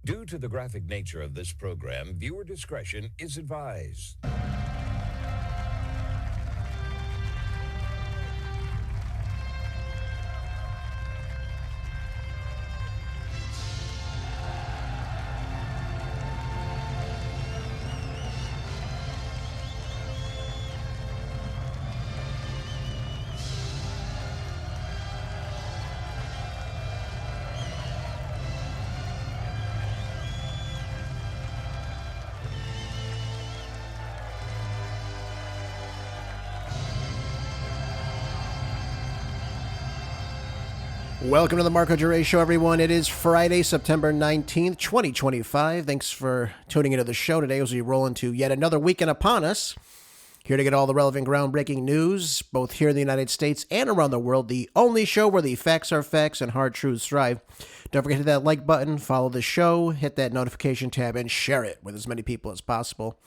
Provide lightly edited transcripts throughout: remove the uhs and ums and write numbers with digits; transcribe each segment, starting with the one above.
Due to the graphic nature of this program, viewer discretion is advised. Welcome to the Marco Dure Show, everyone. It is Friday, September 19th, 2025. Thanks for tuning into the show today as we roll into yet another weekend upon us. Here to get all the relevant groundbreaking news, both here in the United States and around the world. The only show where the facts are facts and hard truths thrive. Don't forget to hit that like button, follow the show, hit that notification tab, and share it with as many people as possible.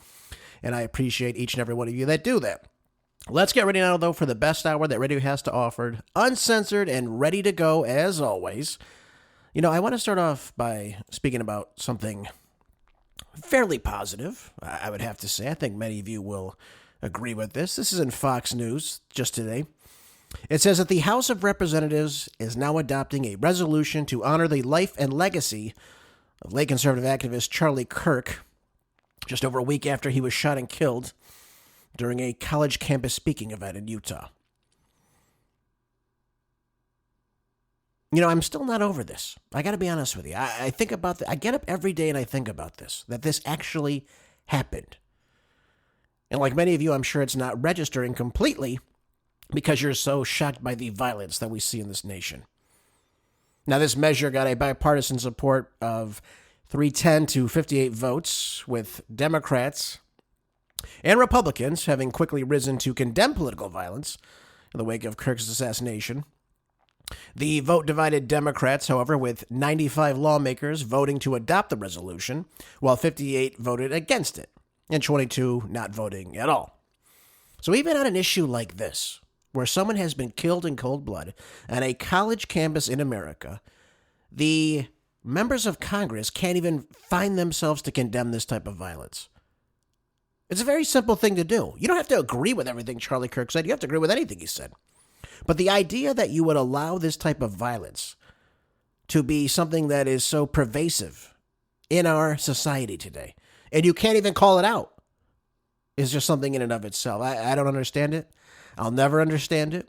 And I appreciate each and every one of you that do that. Let's get ready now, though, for the best hour that radio has to offer, uncensored and ready to go, as always. You know, I want to start off by speaking about something fairly positive, I would have to say. I think many of you will agree with this. This is in Fox News just today. It says that the House of Representatives is now adopting a resolution to honor the life and legacy of late conservative activist Charlie Kirk, just over a week after he was shot and killed during a college campus speaking event in Utah. You know, I'm still not over this. I got to be honest with you. I think about I get up every day and I think about this, that this actually happened. And like many of you, I'm sure it's not registering completely because you're so shocked by the violence that we see in this nation. Now, this measure got a bipartisan support of 310 to 58 votes, with Democrats and Republicans having quickly risen to condemn political violence in the wake of Kirk's assassination. The vote divided Democrats, however, with 95 lawmakers voting to adopt the resolution, while 58 voted against it, and 22 not voting at all. So even on an issue like this, where someone has been killed in cold blood on a college campus in America, the members of Congress can't even find themselves to condemn this type of violence. It's a very simple thing to do. You don't have to agree with everything Charlie Kirk said. You have to agree with anything he said. But the idea that you would allow this type of violence to be something that is so pervasive in our society today, and you can't even call it out, is just something in and of itself. I don't understand it. I'll never understand it.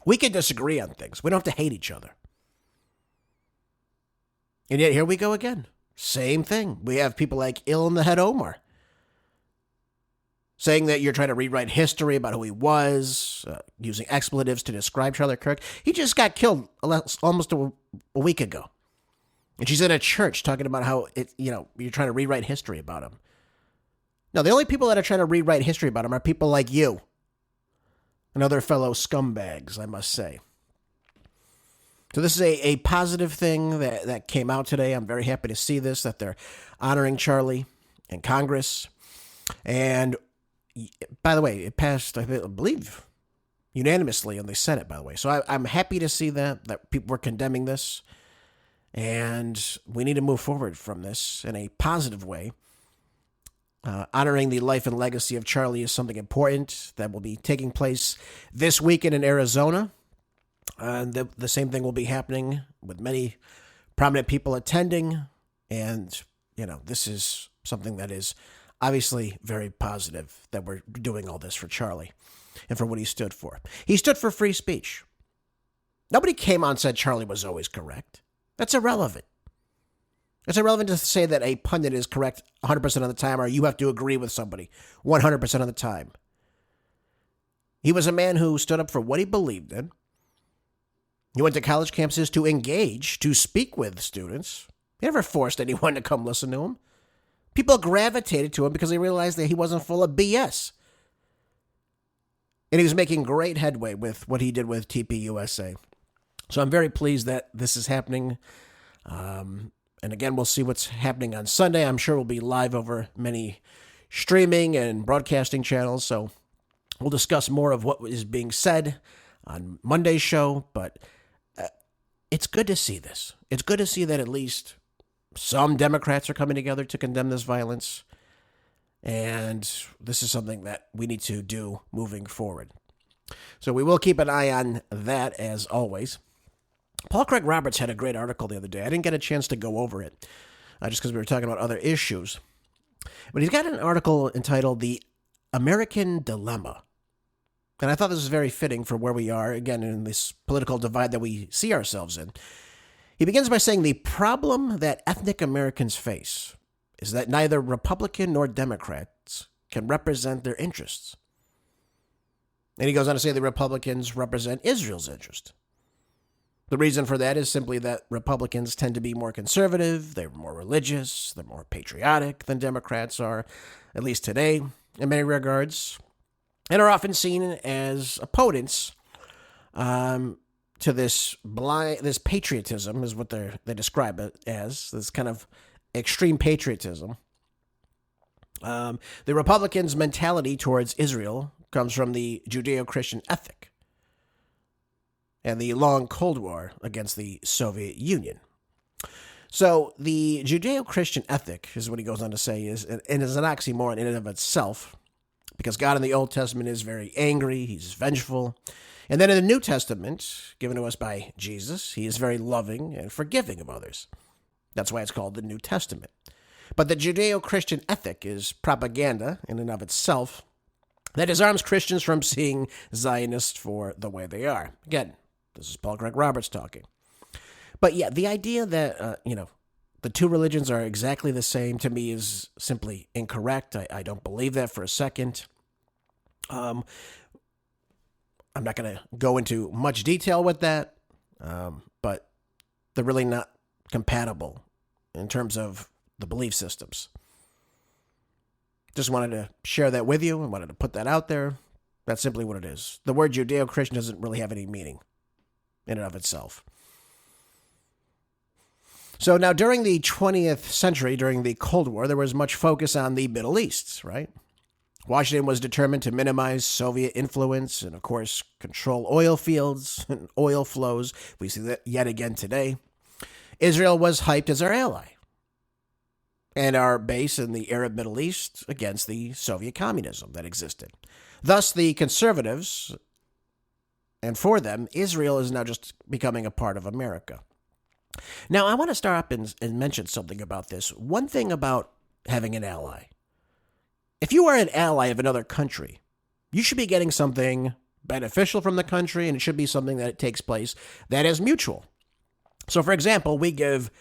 We can disagree on things. We don't have to hate each other. And yet here we go again. Same thing. We have people like Ill in the Head Omar saying that you're trying to rewrite history about who he was, using expletives to describe Charlie Kirk. He just got killed almost a week ago. And she's in a church talking about how you're trying to rewrite history about him. No, the only people that are trying to rewrite history about him are people like you and other fellow scumbags, I must say. So this is a positive thing that came out today. I'm very happy to see this, that they're honoring Charlie in Congress. And by the way, it passed, I believe, unanimously in the Senate, by the way. So I'm happy to see that people were condemning this. And we need to move forward from this in a positive way. Honoring the life and legacy of Charlie is something important that will be taking place this weekend in Arizona. And the same thing will be happening with many prominent people attending. And, this is something that is obviously very positive that we're doing all this for Charlie and for what he stood for. He stood for free speech. Nobody came on and said Charlie was always correct. That's irrelevant. It's irrelevant to say that a pundit is correct 100% of the time, or you have to agree with somebody 100% of the time. He was a man who stood up for what he believed in. He went to college campuses to engage, to speak with students. He never forced anyone to come listen to him. People gravitated to him because they realized that he wasn't full of BS. And he was making great headway with what he did with TPUSA. So I'm very pleased that this is happening. And again, we'll see what's happening on Sunday. I'm sure we'll be live over many streaming and broadcasting channels. So we'll discuss more of what is being said on Monday's show. But it's good to see this. It's good to see that at least Some Democrats are coming together to condemn this violence. And this is something that we need to do moving forward. So we will keep an eye on that, as always. Paul Craig Roberts had a great article the other day. I didn't get a chance to go over it, just because we were talking about other issues. But he's got an article entitled The American Dilemma. And I thought this was very fitting for where we are, again, in this political divide that we see ourselves in. He begins by saying the problem that ethnic Americans face is that neither Republican nor Democrats can represent their interests. And he goes on to say the Republicans represent Israel's interest. The reason for that is simply that Republicans tend to be more conservative, they're more religious, they're more patriotic than Democrats are, at least today, in many regards, and are often seen as opponents to this patriotism, is what they describe it as, this kind of extreme patriotism. The Republicans' mentality towards Israel comes from the Judeo-Christian ethic and the long Cold War against the Soviet Union. So the Judeo-Christian ethic, is what he goes on to say, is an oxymoron in and of itself, because God in the Old Testament is very angry, he's vengeful. And then in the New Testament, given to us by Jesus, he is very loving and forgiving of others. That's why it's called the New Testament. But the Judeo-Christian ethic is propaganda in and of itself that disarms Christians from seeing Zionists for the way they are. Again, this is Paul Craig Roberts talking. But yeah, the idea that, the two religions are exactly the same, to me, is simply incorrect. I don't believe that for a second. I'm not going to go into much detail with that, but they're really not compatible in terms of the belief systems. Just wanted to share that with you and wanted to put that out there. That's simply what it is. The word Judeo-Christian doesn't really have any meaning in and of itself. So now during the 20th century, during the Cold War, there was much focus on the Middle East, right? Washington was determined to minimize Soviet influence and, of course, control oil fields and oil flows. We see that yet again today. Israel was hyped as our ally and our base in the Arab Middle East against the Soviet communism that existed. Thus, the conservatives, and for them, Israel is now just becoming a part of America. Now, I want to start up and mention something about this. One thing about having an ally. If you are an ally of another country, you should be getting something beneficial from the country, and it should be something that takes place that is mutual. So, for example, we give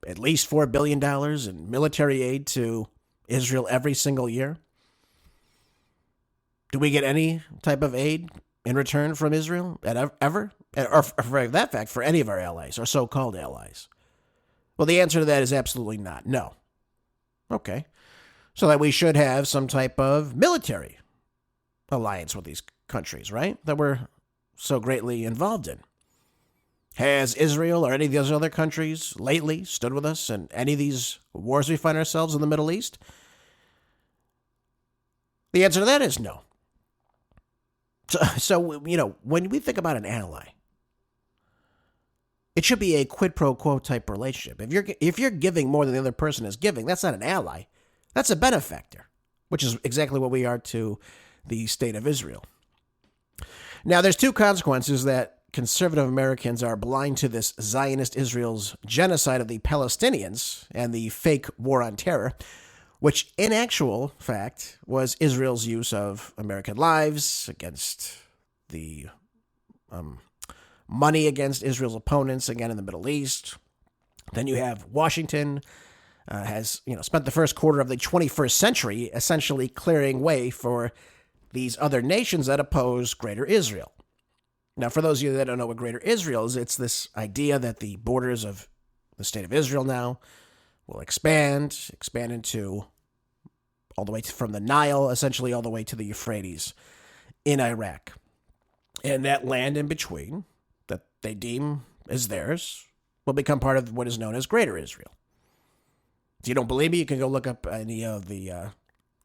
at least $4 billion in military aid to Israel every single year. Do we get any type of aid in return from Israel ever? Or for that fact, for any of our allies, or so-called allies? Well, the answer to that is absolutely not. No. Okay. So that we should have some type of military alliance with these countries, right? That we're so greatly involved in. Has Israel or any of those other countries lately stood with us in any of these wars we find ourselves in the Middle East? The answer to that is no. So when we think about an ally, it should be a quid pro quo type relationship. If you're giving more than the other person is giving, that's not an ally. That's a benefactor, which is exactly what we are to the state of Israel. Now, there's two consequences that conservative Americans are blind to this Zionist Israel's genocide of the Palestinians and the fake war on terror, which in actual fact was Israel's use of American lives against the money against Israel's opponents, again in the Middle East. Then you have Washington has spent the first quarter of the 21st century essentially clearing way for these other nations that oppose Greater Israel. Now, for those of you that don't know what Greater Israel is, it's this idea that the borders of the state of Israel now will expand into all the way from the Nile, essentially all the way to the Euphrates in Iraq. And that land in between that they deem as theirs will become part of what is known as Greater Israel. If you don't believe me, you can go look up any of the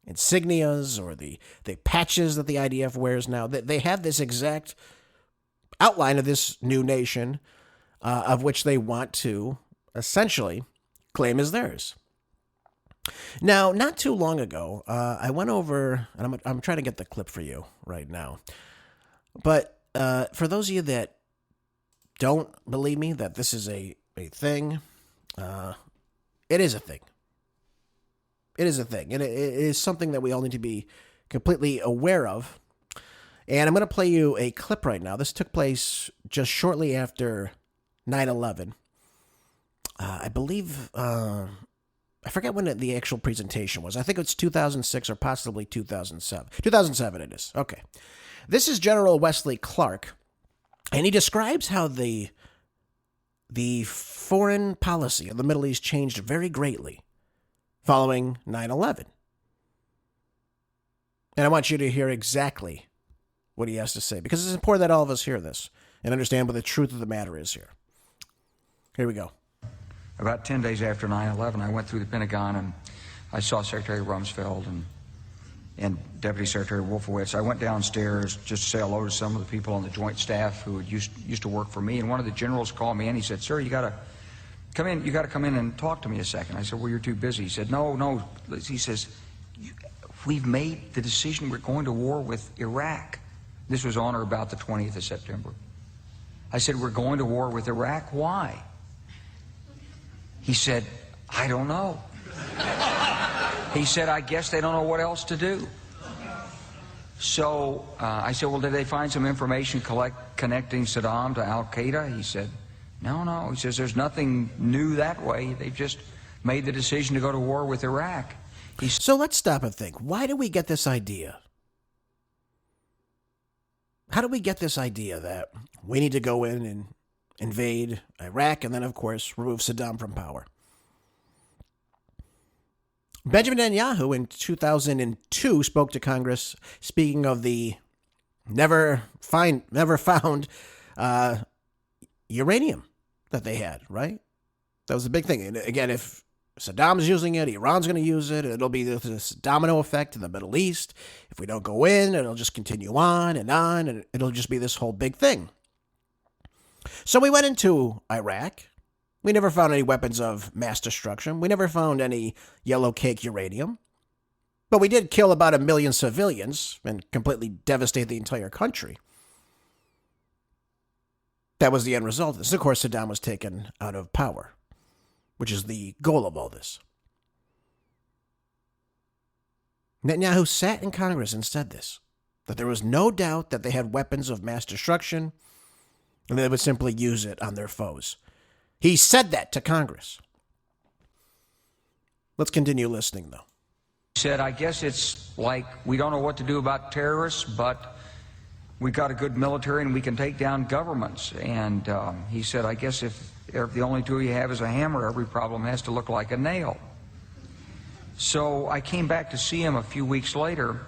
insignias or the patches that the IDF wears now. They have this exact outline of this new nation of which they want to essentially claim is theirs. Now, not too long ago, I went over, and I'm trying to get the clip for you right now. But for those of you that don't believe me that this is a thing, it is a thing. It is a thing. And it is something that we all need to be completely aware of. And I'm going to play you a clip right now. This took place just shortly after 9/11. I believe, I forget when the actual presentation was. I think it's 2006 or possibly 2007. 2007 it is. Okay. This is General Wesley Clark, and he describes how the foreign policy of the Middle East changed very greatly following 9/11. And I want you to hear exactly what he has to say, because it's important that all of us hear this and understand what the truth of the matter is here. Here we go. About 10 days after 9/11, I went through the Pentagon and I saw Secretary Rumsfeld and Deputy Secretary Wolfowitz. I went downstairs just to say hello to some of the people on the Joint Staff who had used to work for me. And one of the generals called me in. He said, "Sir, you got to come in. You got to come in and talk to me a second." I said, "Well, you're too busy." He said, "No." He says, "We've made the decision. We're going to war with Iraq." This was on or about the 20th of September. I said, "We're going to war with Iraq. Why?" He said, "I don't know." He said, "I guess they don't know what else to do." So I said, "Well, did they find some information connecting Saddam to Al-Qaeda?" He said, No. He says, "There's nothing new that way. They've just made the decision to go to war with Iraq." So let's stop and think. Why do we get this idea? How do we get this idea that we need to go in and invade Iraq and then, of course, remove Saddam from power? Benjamin Netanyahu in 2002 spoke to Congress speaking of the never found uranium that they had, right? That was the big thing. And again, if Saddam's using it, Iran's going to use it. It'll be this domino effect in the Middle East. If we don't go in, it'll just continue on, and it'll just be this whole big thing. So we went into Iraq. We never found any weapons of mass destruction. We never found any yellow cake uranium. But we did kill about 1 million civilians and completely devastate the entire country. That was the end result of this. Of course, Saddam was taken out of power, which is the goal of all this. Netanyahu sat in Congress and said this, that there was no doubt that they had weapons of mass destruction and they would simply use it on their foes. He said that to Congress. Let's continue listening, though. He said, "I guess it's like we don't know what to do about terrorists, but we got a good military and we can take down governments." And he said, "I guess if the only tool you have is a hammer, every problem has to look like a nail." So I came back to see him a few weeks later,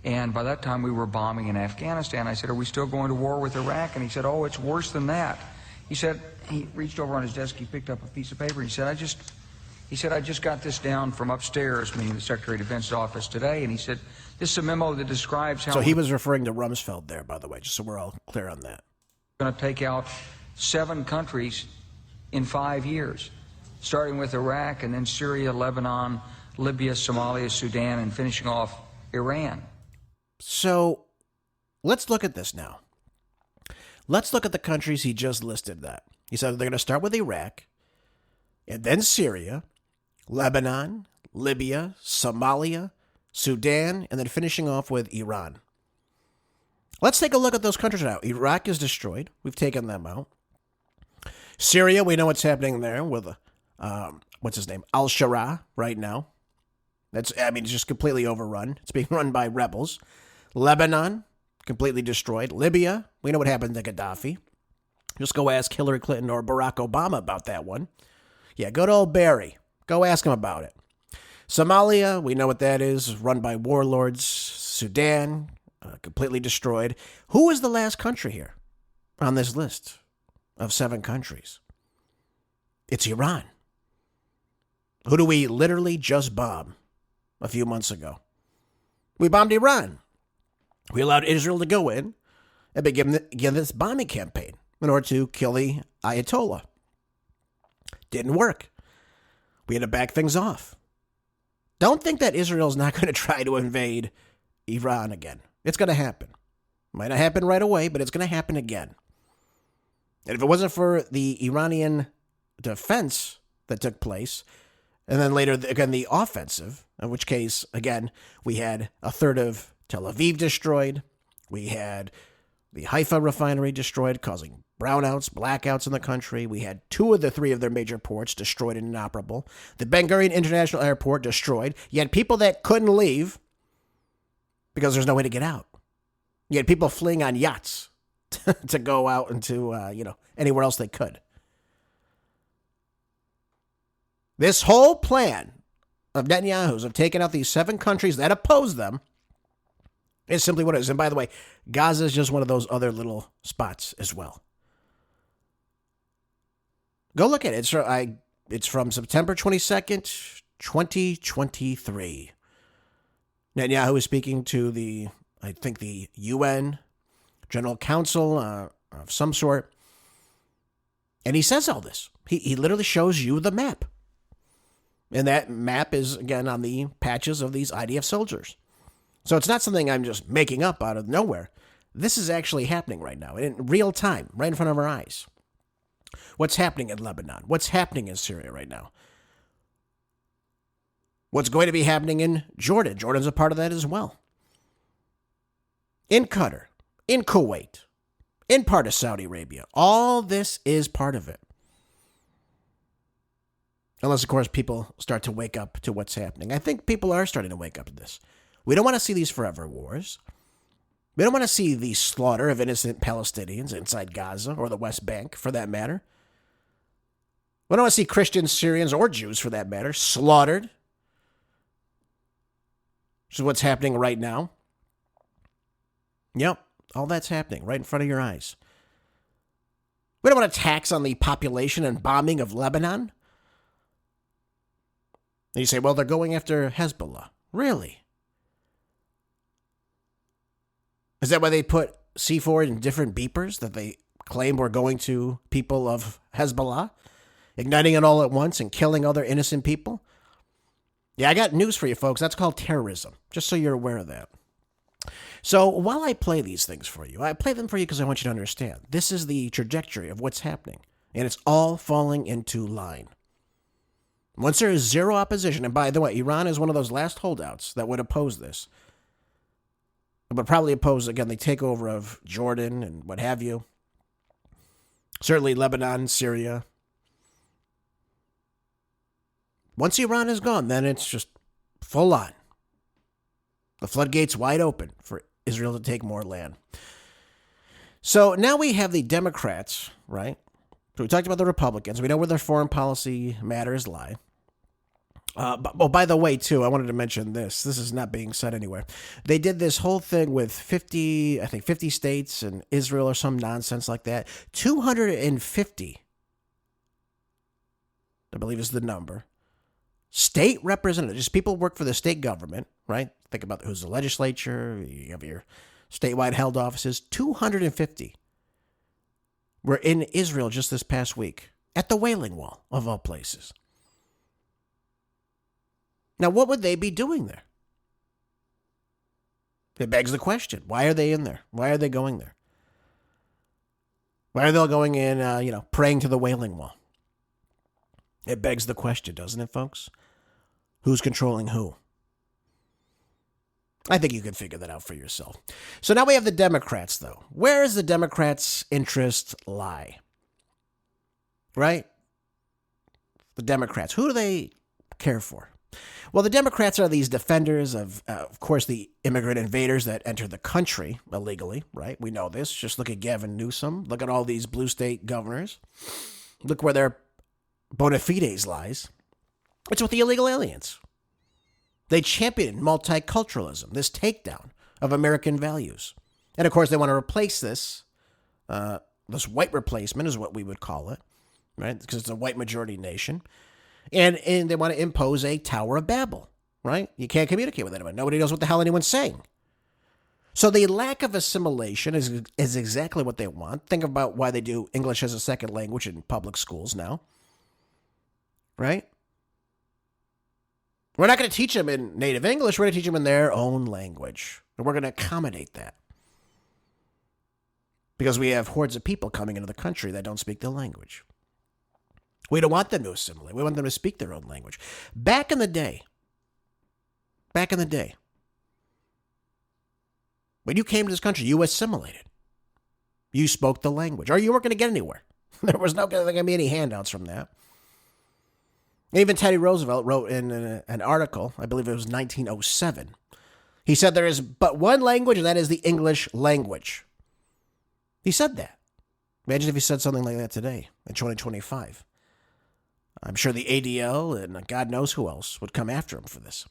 and by that time we were bombing in Afghanistan. I said, "Are we still going to war with Iraq?" And he said, "Oh, it's worse than that." He said, he reached over on his desk, he picked up a piece of paper, and he said, I just got this down from upstairs, meaning the Secretary of Defense's office today, and he said, "This is a memo that describes how..." So he was referring to Rumsfeld there, by the way, just so we're all clear on that. "We're going to take out 7 countries in 5 years, starting with Iraq and then Syria, Lebanon, Libya, Somalia, Sudan, and finishing off Iran." So let's look at this now. Let's look at the countries he just listed that. He said they're going to start with Iraq, and then Syria, Lebanon, Libya, Somalia, Sudan, and then finishing off with Iran. Let's take a look at those countries now. Iraq is destroyed. We've taken them out. Syria, we know what's happening there with, what's his name? Al-Sharaa right now. It's just completely overrun. It's being run by rebels. Lebanon, completely destroyed. Libya, we know what happened to Gaddafi. Just go ask Hillary Clinton or Barack Obama about that one. Yeah, go to old Barry. Go ask him about it. Somalia, we know what that is, run by warlords. Sudan, completely destroyed. Who is the last country here on this list of 7 countries? It's Iran. Who do we literally just bomb a few months ago? We bombed Iran. We allowed Israel to go in and begin this bombing campaign in order to kill the Ayatollah. Didn't work. We had to back things off. Don't think that Israel's not going to try to invade Iran again. It's going to happen. Might not happen right away, but it's going to happen again. And if it wasn't for the Iranian defense that took place, and then later, again, the offensive, in which case, again, we had a third of Tel Aviv destroyed. We had the Haifa refinery destroyed, causing brownouts, blackouts in the country. We had 2 of the 3 of their major ports destroyed and inoperable. The Ben Gurion International Airport destroyed. You had people that couldn't leave because there's no way to get out. You had people fleeing on yachts to go out into, anywhere else they could. This whole plan of Netanyahu's of taking out these 7 countries that oppose them is simply what it is. And by the way, Gaza is just one of those other little spots as well. Go look at it. It's from September 22nd, 2023. Netanyahu is speaking to the UN General Council of some sort. And he says all this. He literally shows you the map. And that map is, again, on the patches of these IDF soldiers. So it's not something I'm just making up out of nowhere. This is actually happening right now, in real time, right in front of our eyes. What's happening in Lebanon? What's happening in Syria right now? What's going to be happening in Jordan? Jordan's a part of that as well. In Qatar, in Kuwait, in part of Saudi Arabia. All this is part of it. Unless, of course, people start to wake up to what's happening. I think people are starting to wake up to this. We don't want to see these forever wars. We don't want to see the slaughter of innocent Palestinians inside Gaza or the West Bank, for that matter. We don't want to see Christians, Syrians, or Jews, for that matter, slaughtered. Which is what's happening right now. Yep, all that's happening right in front of your eyes. We don't want a tax on the population and bombing of Lebanon. And you say, well, they're going after Hezbollah. Really? Is that why they put C4 in different beepers that they claim were going to people of Hezbollah? Igniting it all at once and killing other innocent people? Yeah, I got news for you, folks. That's called terrorism, just so you're aware of that. So while I play these things for you, I play them for you because I want you to understand. This is the trajectory of what's happening, and it's all falling into line. Once there is zero opposition, and by the way, Iran is one of those last holdouts that would oppose this. It would probably oppose, again, the takeover of Jordan and what have you. Certainly Lebanon, Syria. Once Iran is gone, then it's just full on. The floodgates wide open for Israel to take more land. So now we have the Democrats, right? So we talked about the Republicans. We know where their foreign policy matters lie. By the way, too, I wanted to mention this. This is not being said anywhere. They did this whole thing with 50 states and Israel or some nonsense like that. 250, I believe is the number. State representatives, people work for the state government, right? Think about who's the legislature, you have your statewide held offices. 250 were in Israel just this past week at the Wailing Wall, of all places. Now, what would they be doing there? It begs the question. Why are they in there? Why are they going there? Why are they all going in, praying to the Wailing Wall? It begs the question, doesn't it, folks? Who's controlling who? I think you can figure that out for yourself. So now we have the Democrats, though. Where does the Democrats' interest lie? Right? The Democrats. Who do they care for? Well, the Democrats are these defenders of course, the immigrant invaders that entered the country illegally, right? We know this. Just look at Gavin Newsom. Look at all these blue state governors. Look where their bona fides lies. It's with the illegal aliens. They championed multiculturalism, this takedown of American values. And, of course, they want to replace this. This white replacement is what we would call it, right? Because it's a white majority nation. And they want to impose a Tower of Babel, right? You can't communicate with anyone. Nobody knows what the hell anyone's saying. So the lack of assimilation is exactly what they want. Think about why they do English as a second language in public schools now, right? We're not going to teach them in native English. We're going to teach them in their own language. And we're going to accommodate that. Because we have hordes of people coming into the country that don't speak the language. We don't want them to assimilate. We want them to speak their own language. Back in the day, when you came to this country, you assimilated. You spoke the language, or you weren't going to get anywhere. There was not going to be any handouts from that. Even Teddy Roosevelt wrote in an article, I believe it was 1907. He said there is but one language, and that is the English language. He said that. Imagine if he said something like that today, in 2025. I'm sure the ADL and God knows who else would come after him for this.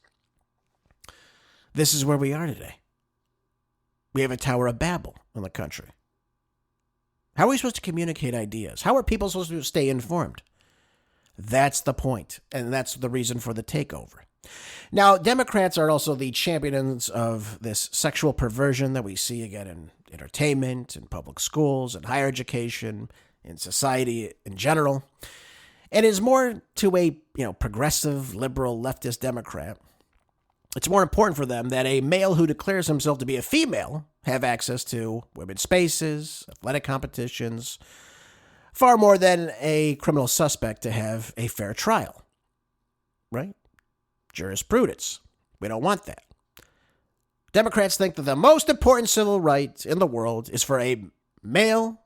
This is where we are today. We have a Tower of Babel in the country. How are we supposed to communicate ideas? How are people supposed to stay informed? That's the point, and that's the reason for the takeover. Now, Democrats are also the champions of this sexual perversion that we see again in entertainment, in public schools, in higher education, in society in general. It is more to a progressive, liberal, leftist Democrat. It's more important for them that a male who declares himself to be a female have access to women's spaces, athletic competitions, far more than a criminal suspect to have a fair trial. Right? Jurisprudence. We don't want that. Democrats think that the most important civil right in the world is for a male,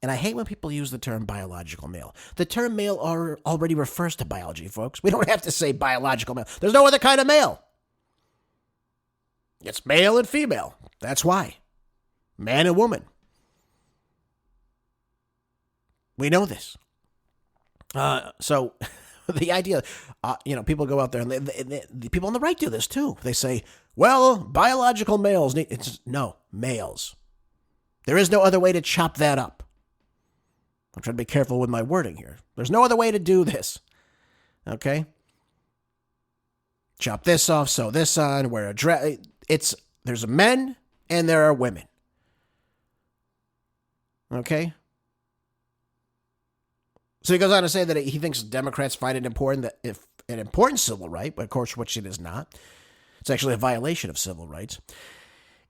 and I hate when people use the term biological male. The term male already refers to biology, folks. We don't have to say biological male. There's no other kind of male. It's male and female. That's why. Man and woman. We know this. So the idea, people go out there and the people on the right do this too. They say, well, biological males no, males. There is no other way to chop that up. I'm trying to be careful with my wording here. There's no other way to do this. Okay? Chop this off, sew this on, wear a dress. There's men and there are women. Okay? So he goes on to say that he thinks Democrats find it important that if an important civil right, but of course, which it is not, it's actually a violation of civil rights,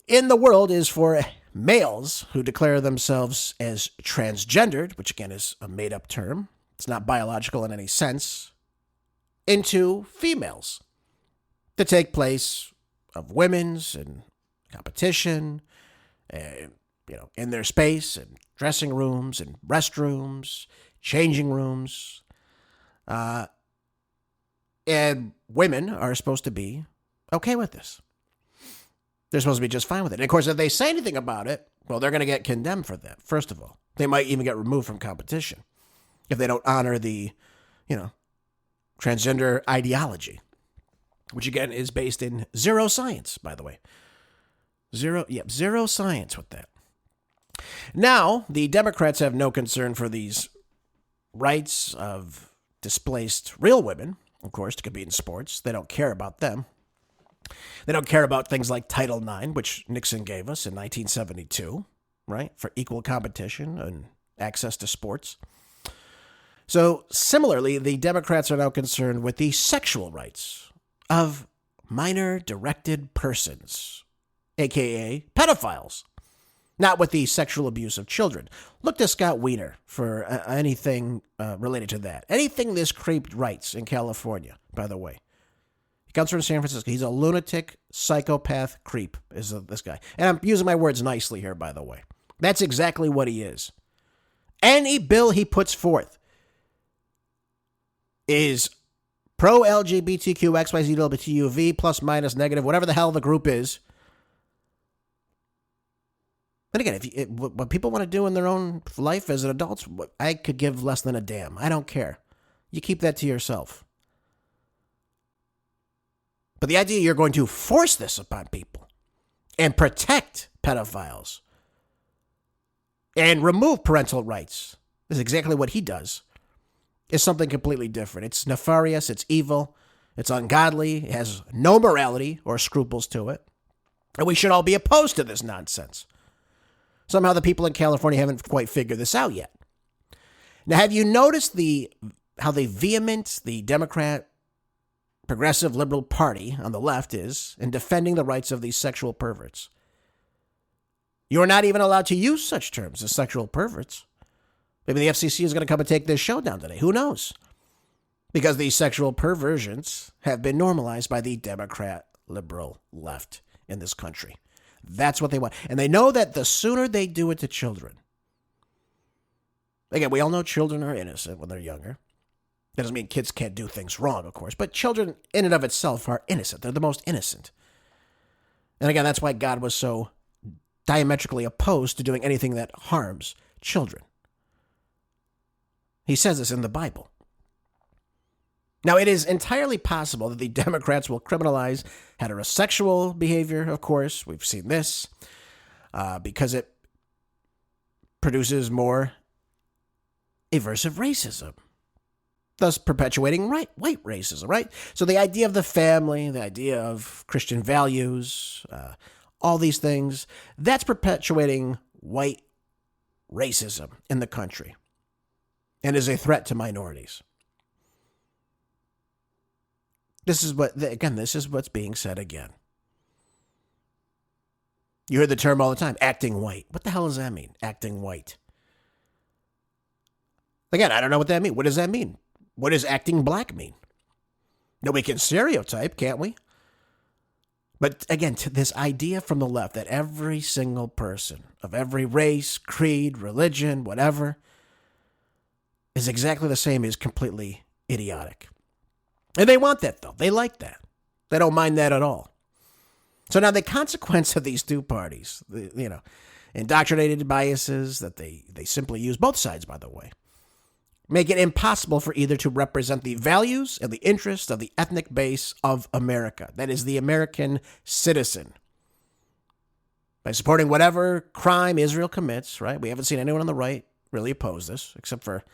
in the world is for males who declare themselves as transgendered, which again is a made-up term, it's not biological in any sense, into females to take place of women's and competition, in their space and dressing rooms and restrooms, changing rooms, and women are supposed to be okay with this. They're supposed to be just fine with it. And of course, if they say anything about it, well, they're going to get condemned for that, first of all. They might even get removed from competition if they don't honor the, transgender ideology, which again is based in zero science, by the way. Zero science with that. Now, the Democrats have no concern for these rights of displaced real women, of course, to compete in sports. They don't care about them. They don't care about things like Title IX, which Nixon gave us in 1972, right, for equal competition and access to sports. So, similarly, the Democrats are now concerned with the sexual rights of minor-directed persons, a.k.a. pedophiles, not with the sexual abuse of children. Look to Scott Wiener for anything related to that. Anything this creep writes in California, by the way. He comes from San Francisco. He's a lunatic, psychopath creep, is this guy. And I'm using my words nicely here, by the way. That's exactly what he is. Any bill he puts forth is pro-LGBTQ, XYZ, WTUV, plus, minus, negative, whatever the hell the group is. And again, what people want to do in their own life as adults, I could give less than a damn. I don't care. You keep that to yourself. But the idea you're going to force this upon people and protect pedophiles and remove parental rights, this is exactly what he does, is something completely different. It's nefarious, it's evil, it's ungodly, it has no morality or scruples to it. And we should all be opposed to this nonsense. Somehow the people in California haven't quite figured this out yet. Now, have you noticed how vehement the Democrat progressive liberal party on the left is in defending the rights of these sexual perverts. You are not even allowed to use such terms as sexual perverts. Maybe the FCC is going to come and take this show down today. Who knows? Because these sexual perversions have been normalized by the Democrat liberal left in this country. That's what they want. And they know that the sooner they do it to children. Again, we all know children are innocent when they're younger. That doesn't mean kids can't do things wrong, of course. But children in and of itself are innocent. They're the most innocent. And again, that's why God was so diametrically opposed to doing anything that harms children. He says this in the Bible. Now, it is entirely possible that the Democrats will criminalize heterosexual behavior, of course. We've seen this because it produces more aversive racism, thus perpetuating white racism, right? So the idea of the family, the idea of Christian values, all these things, that's perpetuating white racism in the country and is a threat to minorities. This is what's being said again. You hear the term all the time, acting white. What the hell does that mean, acting white? Again, I don't know what that means. What does that mean? What does acting black mean? No, we can stereotype, can't we? But again, to this idea from the left that every single person of every race, creed, religion, whatever, is exactly the same is completely idiotic. And they want that, though. They like that. They don't mind that at all. So now the consequence of these two parties, indoctrinated biases that they simply use, both sides, by the way, make it impossible for either to represent the values and the interests of the ethnic base of America. That is the American citizen. By supporting whatever crime Israel commits, right? We haven't seen anyone on the right really oppose this, except for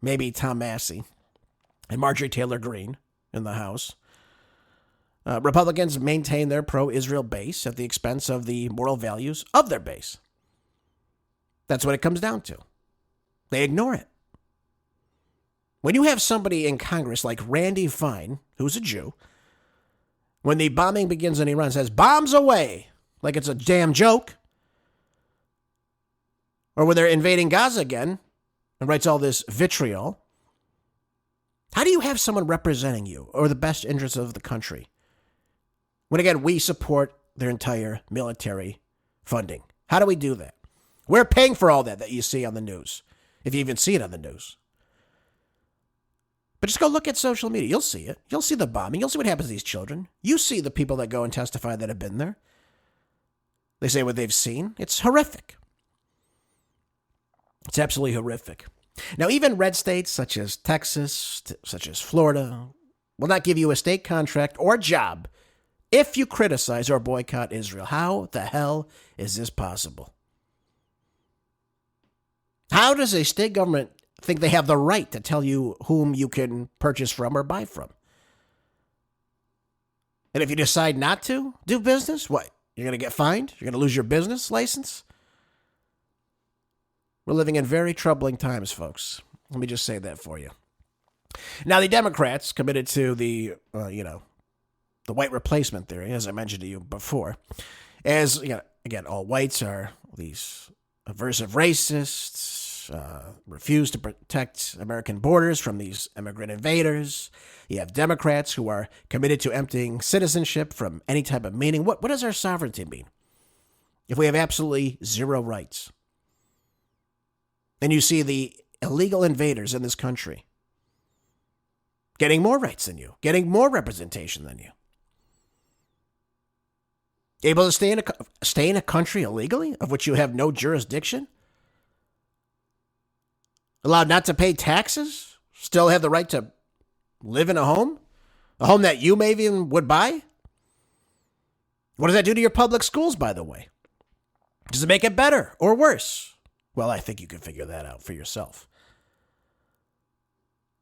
maybe Tom Massie and Marjorie Taylor Greene in the House. Republicans maintain their pro-Israel base at the expense of the moral values of their base. That's what it comes down to. They ignore it. When you have somebody in Congress like Randi, who's a Jew, when the bombing begins in Iran, says, bombs away, like it's a damn joke, or when they're invading Gaza again, and writes all this vitriol, how do you have someone representing you or the best interests of the country when, again, we support their entire military funding? How do we do that? We're paying for all that you see on the news, if you even see it on the news. But just go look at social media. You'll see it. You'll see the bombing. You'll see what happens to these children. You see the people that go and testify that have been there. They say what they've seen. It's horrific. It's absolutely horrific. Now, even red states such as Texas, such as Florida, will not give you a state contract or job if you criticize or boycott Israel. How the hell is this possible? How does a state government think they have the right to tell you whom you can purchase from or buy from? And if you decide not to do business, what? You're going to get fined? You're going to lose your business license? We're living in very troubling times, folks. Let me just say that for you. Now, the Democrats committed to the white replacement theory, as I mentioned to you before. As, again, all whites are these aversive racists, refuse to protect American borders from these immigrant invaders. You have Democrats who are committed to emptying citizenship from any type of meaning. What does our sovereignty mean if we have absolutely zero rights? And you see the illegal invaders in this country getting more rights than you, getting more representation than you. Able to stay in a country illegally, of which you have no jurisdiction? Allowed not to pay taxes? Still have the right to live in a home? A home that you maybe even would buy? What does that do to your public schools, by the way? Does it make it better or worse? Well, I think you can figure that out for yourself.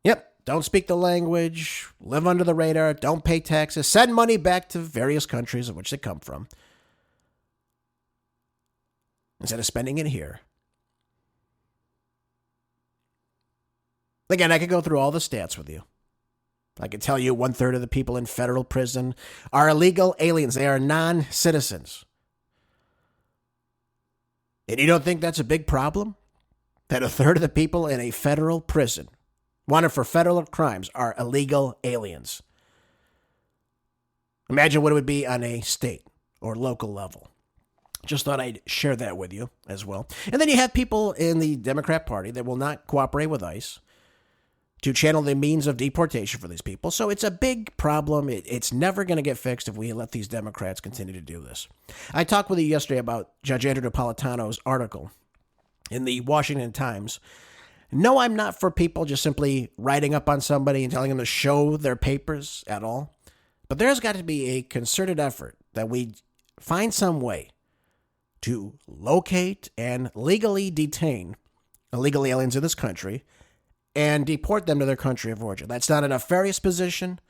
Yep, don't speak the language, live under the radar, don't pay taxes, send money back to various countries of which they come from, instead of spending it here. Again, I could go through all the stats with you. I can tell you 1/3 of the people in federal prison are illegal aliens. They are non-citizens. And you don't think that's a big problem? That 1/3 of the people in a federal prison wanted for federal crimes are illegal aliens. Imagine what it would be on a state or local level. Just thought I'd share that with you as well. And then you have people in the Democrat Party that will not cooperate with ICE to channel the means of deportation for these people. So it's a big problem. It's never going to get fixed if we let these Democrats continue to do this. I talked with you yesterday about Judge Andrew Napolitano's article in the Washington Times. No, I'm not for people just simply writing up on somebody and telling them to show their papers at all. But there's got to be a concerted effort that we find some way to locate and legally detain illegal aliens in this country and deport them to their country of origin. That's not a nefarious position.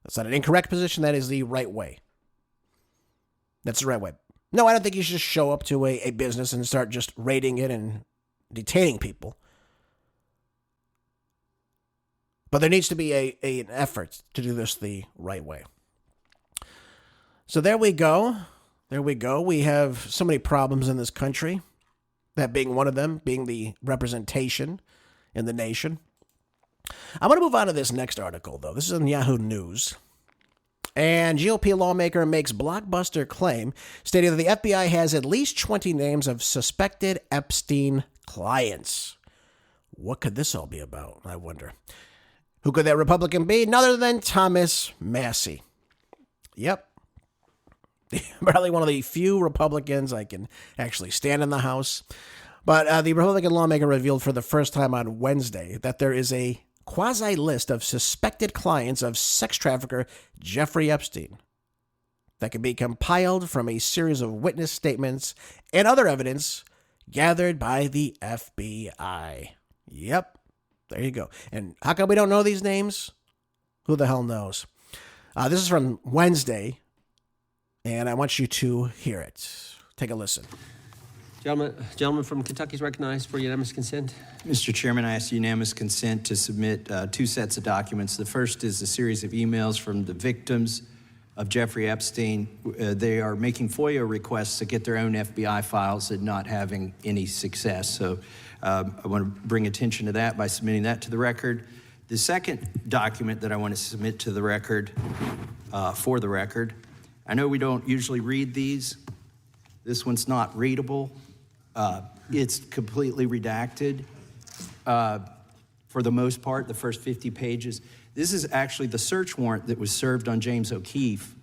That's not an incorrect position. That is the right way. That's the right way. No, I don't think you should just show up to a business and start just raiding it and detaining people. But there needs to be an effort to do this the right way. So there we go. There we go. We have so many problems in this country. That being one of them, being the representation in the nation. I'm going to move on to this next article, though. This is in Yahoo News. And GOP lawmaker makes blockbuster claim stating that the FBI has at least 20 names of suspected Epstein clients. What could this all be about, I wonder? Who could that Republican be? None other than Thomas Massie. Yep. Probably one of the few Republicans I can actually stand in the House. But the Republican lawmaker revealed for the first time on Wednesday that there is a quasi-list of suspected clients of sex trafficker Jeffrey Epstein that can be compiled from a series of witness statements and other evidence gathered by the FBI. Yep, there you go. And how come we don't know these names? Who the hell knows? This is from Wednesday, and I want you to hear it. Take a listen. Gentleman from Kentucky is recognized for unanimous consent. Mr. Chairman, I ask unanimous consent to submit two sets of documents. The first is a series of emails from the victims of Jeffrey Epstein. They are making FOIA requests to get their own FBI files and not having any success. So I want to bring attention to that by submitting that to the record. The second document that I want to submit to the record, for the record, I know we don't usually read these. This one's not readable. It's completely redacted for the most part, the first 50 pages. This is actually the search warrant that was served on James O'Keefe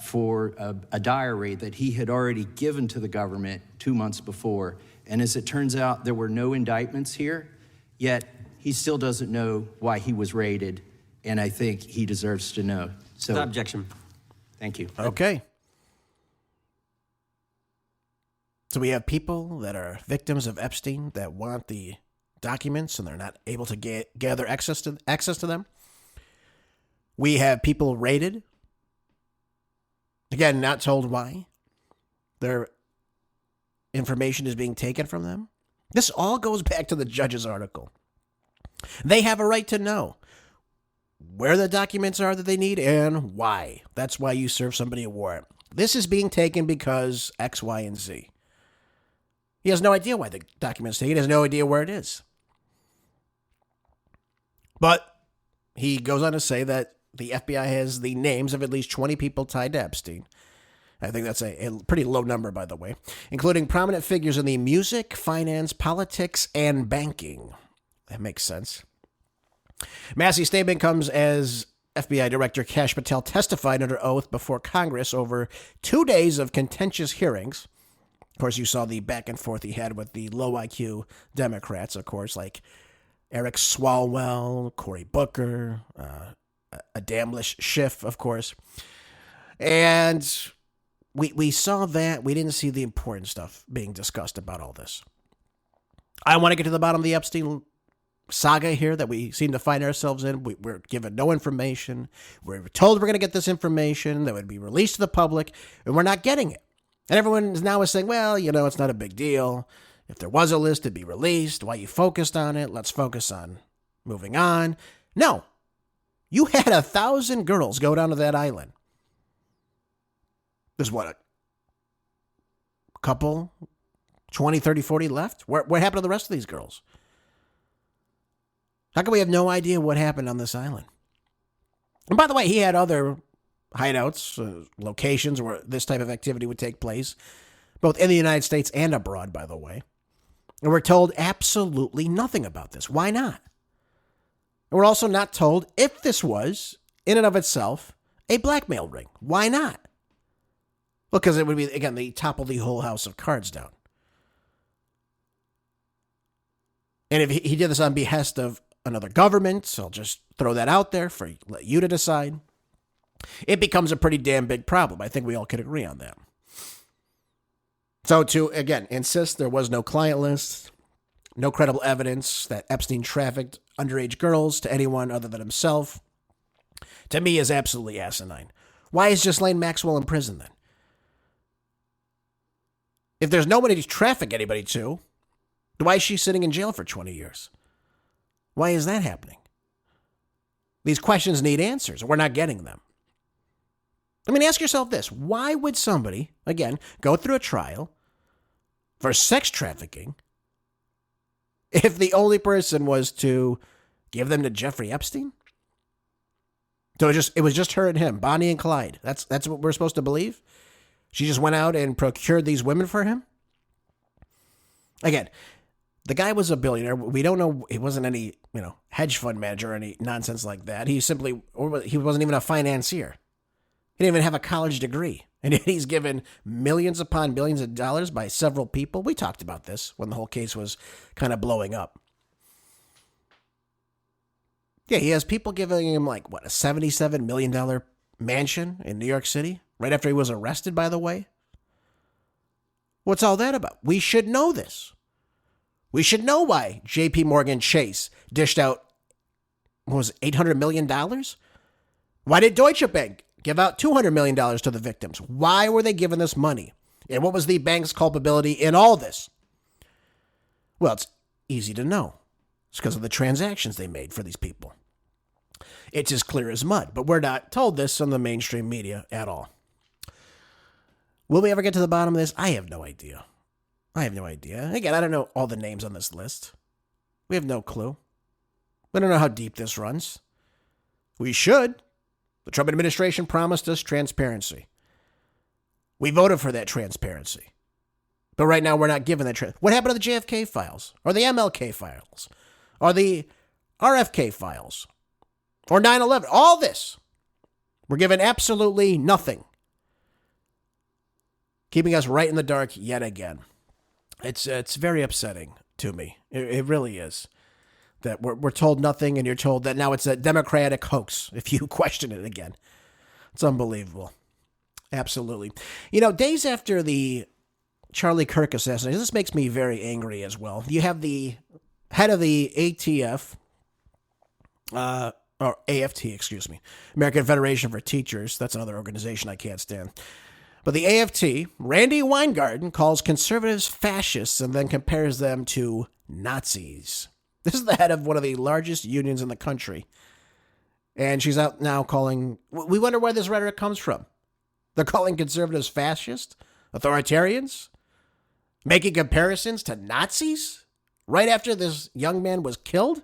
for a diary that he had already given to the government 2 months before. And as it turns out, there were no indictments here, yet he still doesn't know why he was raided, and I think he deserves to know. So, without objection. Thank you. Okay. So we have people that are victims of Epstein that want the documents and they're not able to gather access to them. We have people raided. Again, not told why. Their information is being taken from them. This all goes back to the judge's article. They have a right to know where the documents are that they need and why. That's why you serve somebody a warrant. This is being taken because X, Y, and Z. He has no idea why the document's taken. He has no idea where it is. But he goes on to say that the FBI has the names of at least 20 people tied to Epstein. I think that's a pretty low number, by the way, including prominent figures in the music, finance, politics, and banking. That makes sense. Massie's statement comes as FBI Director Kash Patel testified under oath before Congress over 2 days of contentious hearings. Of course, you saw the back and forth he had with the low IQ Democrats, of course, like Eric Swalwell, Cory Booker, Adamlish Schiff, of course. And we saw that. We didn't see the important stuff being discussed about all this. I want to get to the bottom of the Epstein saga here that we seem to find ourselves in. We're given no information. We're told we're going to get this information that would be released to the public, and we're not getting it. And everyone is now saying, well, it's not a big deal. If there was a list, it'd be released. Why you focused on it? Let's focus on moving on. No. You had 1,000 girls go down to that island. There's what, a couple, 20, 30, 40 left? What happened to the rest of these girls? How come we have no idea what happened on this island? And by the way, he had other hideouts, locations where this type of activity would take place, both in the United States and abroad, by the way. And we're told absolutely nothing about this. Why not? And we're also not told if this was, in and of itself, a blackmail ring. Why not? Well, because it would be, again, they topple the whole house of cards down. And if he did this on behest of another government, so I'll just throw that out there for let you to decide, it becomes a pretty damn big problem. I think we all could agree on that. So to, again, insist there was no client list, no credible evidence that Epstein trafficked underage girls to anyone other than himself, to me is absolutely asinine. Why is Ghislaine Maxwell in prison then? If there's nobody to traffic anybody to, why is she sitting in jail for 20 years? Why is that happening? These questions need answers, and we're not getting them. I mean, ask yourself this. Why would somebody, again, go through a trial for sex trafficking if the only person was to give them to Jeffrey Epstein? So it was just her and him, Bonnie and Clyde. That's what we're supposed to believe? She just went out and procured these women for him? Again, the guy was a billionaire. We don't know. He wasn't any, hedge fund manager or any nonsense like that. He wasn't even a financier. He didn't even have a college degree. And he's given millions upon millions of dollars by several people. We talked about this when the whole case was kind of blowing up. Yeah, he has people giving him a $77 million mansion in New York City right after he was arrested, by the way. What's all that about? We should know this. We should know why J.P. Morgan Chase dished out, $800 million? Why did Deutsche Bank give out $200 million to the victims? Why were they given this money? And what was the bank's culpability in all this? Well, it's easy to know. It's because of the transactions they made for these people. It's as clear as mud, but we're not told this on the mainstream media at all. Will we ever get to the bottom of this? I have no idea. Again, I don't know all the names on this list. We have no clue. We don't know how deep this runs. We should. The Trump administration promised us transparency. We voted for that transparency. But right now, we're not given that. What happened to the JFK files? Or the MLK files? Or the RFK files? Or 9/11? All this. We're given absolutely nothing. Keeping us right in the dark yet again. It's very upsetting to me. It really is. That we're told nothing, and you're told that now it's a Democratic hoax if you question it again. It's unbelievable. Absolutely. Days after the Charlie Kirk assassination, this makes me very angry as well. You have the head of the ATF, or AFT, excuse me, American Federation for Teachers. That's another organization I can't stand. But the AFT, Randi Weingarten, calls conservatives fascists and then compares them to Nazis. This is the head of one of the largest unions in the country. And she's out now calling... We wonder where this rhetoric comes from. They're calling conservatives fascists, authoritarians, making comparisons to Nazis right after this young man was killed.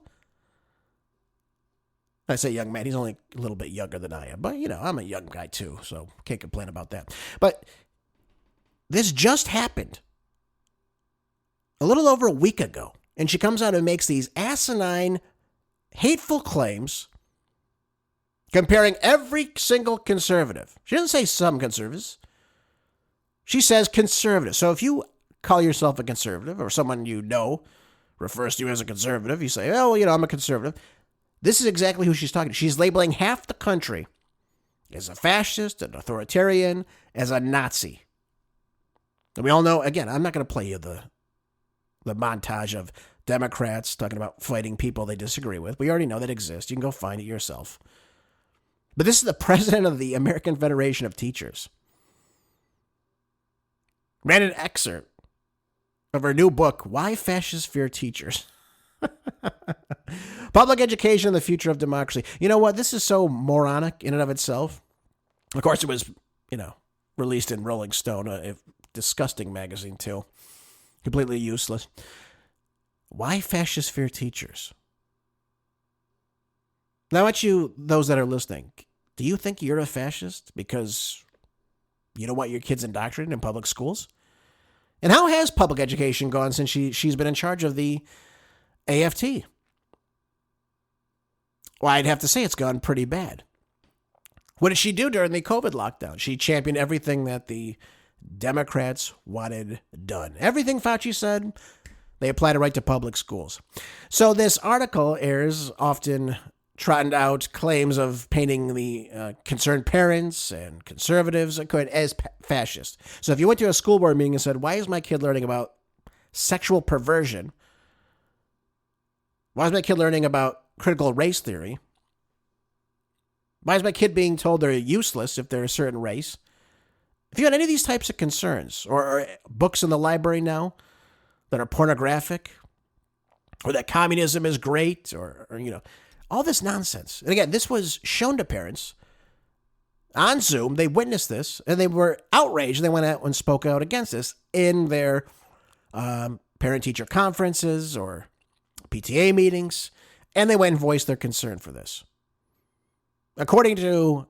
I say young man, he's only a little bit younger than I am. But, I'm a young guy too, so can't complain about that. But this just happened a little over a week ago. And she comes out and makes these asinine, hateful claims comparing every single conservative. She doesn't say some conservatives. She says conservative. So if you call yourself a conservative or someone refers to you as a conservative, you say, I'm a conservative. This is exactly who she's talking to. She's labeling half the country as a fascist, an authoritarian, as a Nazi. And we all know, again, I'm not going to play you the montage of Democrats talking about fighting people they disagree with. We already know that exists. You can go find it yourself. But this is the president of the American Federation of Teachers. Read an excerpt of her new book, Why Fascists Fear Teachers. Public education and the future of democracy. You know what? This is so moronic in and of itself. Of course, it was, released in Rolling Stone, a disgusting magazine, too. Completely useless. Why fascists fear teachers? Now, I want you, those that are listening, do you think you're a fascist because you don't want your kids indoctrinated in public schools? And how has public education gone since she's been in charge of the AFT? Well, I'd have to say it's gone pretty bad. What did she do during the COVID lockdown? She championed everything that the Democrats wanted done. Everything Fauci said, they applied it right to public schools. So this article airs often trotting out claims of painting the concerned parents and conservatives as fascist. So if you went to a school board meeting and said, why is my kid learning about sexual perversion? Why is my kid learning about critical race theory? Why is my kid being told they're useless if they're a certain race? If you had any of these types of concerns, or books in the library now that are pornographic, or that communism is great, or all this nonsense. And again, this was shown to parents on Zoom. They witnessed this, and they were outraged. They went out and spoke out against this in their parent-teacher conferences or PTA meetings, and they went and voiced their concern for this. According to